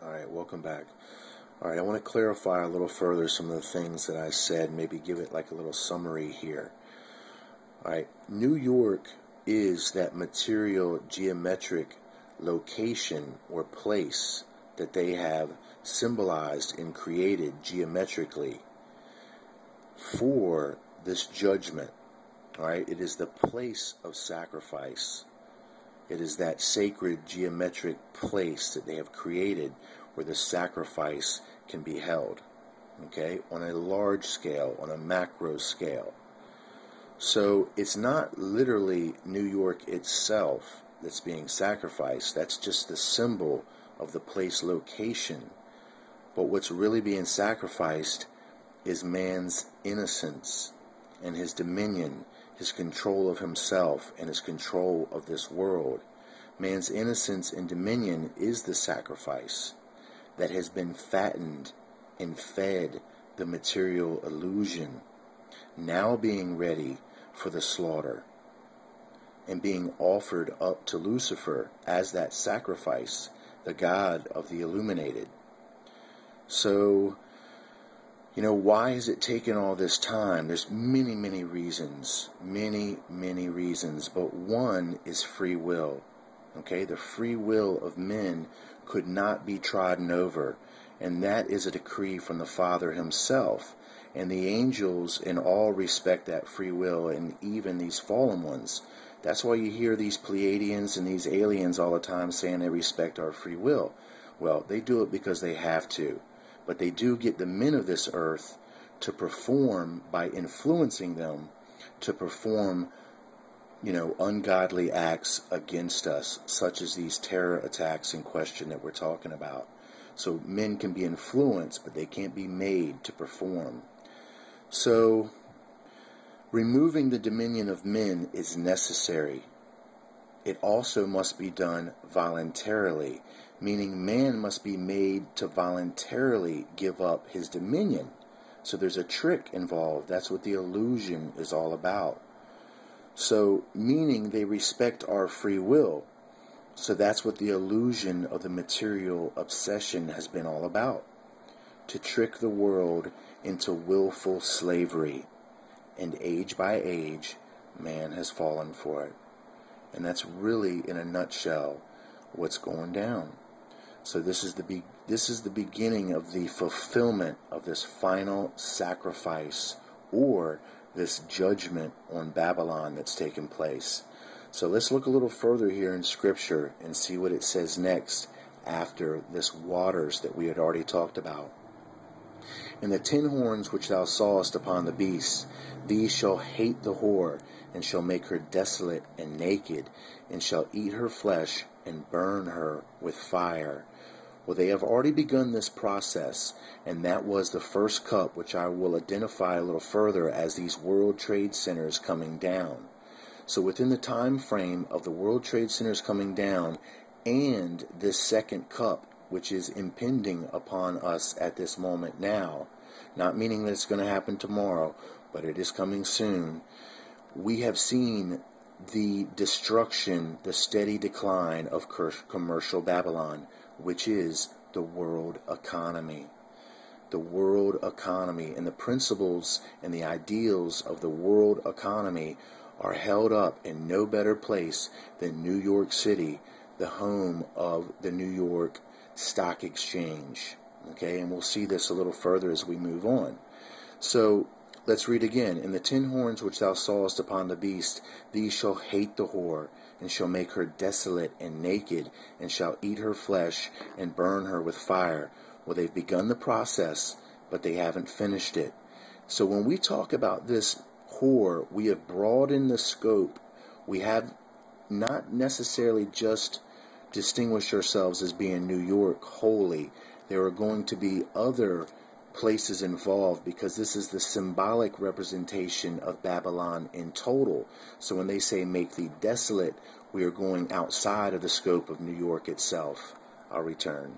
Alright, welcome back. Alright, I want to clarify a little further some of the things that I said, maybe give it like a little summary here. Alright, New York is that material geometric location or place that they have symbolized and created geometrically for this judgment. Alright, it is the place of sacrifice. It is that sacred geometric place that they have created where the sacrifice can be held, okay, on a large scale, on a macro scale. So it's not literally New York itself that's being sacrificed. That's just the symbol of the place location. But what's really being sacrificed is man's innocence and his dominion, his control of himself and his control of this world. Man's innocence and dominion is the sacrifice that has been fattened and fed the material illusion, now being ready for the slaughter and being offered up to Lucifer as that sacrifice, the god of the illuminated. So, why has it taken all this time? There's many reasons, many reasons, but one is free will. Okay, the free will of men could not be trodden over, and that is a decree from the Father himself. And the angels in all respect that free will, and even these fallen ones. That's why you hear these Pleiadians and these aliens all the time saying they respect our free will. Well, they do it because they have to. But they do get the men of this earth to perform, by influencing them, to perform, ungodly acts against us, such as these terror attacks in question that we're talking about. So men can be influenced, but they can't be made to perform. So, removing the dominion of men is necessary. It also must be done voluntarily, meaning man must be made to voluntarily give up his dominion. So there's a trick involved. That's what the illusion is all about. So, meaning they respect our free will. So that's what the illusion of the material obsession has been all about. To trick the world into willful slavery. And age by age, man has fallen for it. And that's really, in a nutshell, what's going down. So this is the beginning of the fulfillment of this final sacrifice, or this judgment on Babylon that's taken place. So let's look a little further here in Scripture and see what it says next after this waters that we had already talked about. And the 10 horns which thou sawest upon the beast, these shall hate the whore, and shall make her desolate and naked, and shall eat her flesh, and burn her with fire. Well, they have already begun this process, and that was the first cup, which I will identify a little further as these World Trade Centers coming down. So within the time frame of the World Trade Centers coming down, and this second cup, which is impending upon us at this moment now, not meaning that it's going to happen tomorrow, but it is coming soon, we have seen the destruction, the steady decline of commercial Babylon, which is the world economy. The world economy and the principles and the ideals of the world economy are held up in no better place than New York City, the home of the New York Stock Exchange. Okay, and we'll see this a little further as we move on. So, let's read again. And the 10 horns which thou sawest upon the beast, these shall hate the whore, and shall make her desolate and naked, and shall eat her flesh, and burn her with fire. Well, they've begun the process, but they haven't finished it. So when we talk about this whore, we have broadened the scope. We have not necessarily just distinguished ourselves as being New York wholly. There are going to be other places involved, because this is the symbolic representation of Babylon in total. So when they say make thee desolate, we are going outside of the scope of New York itself. I'll return.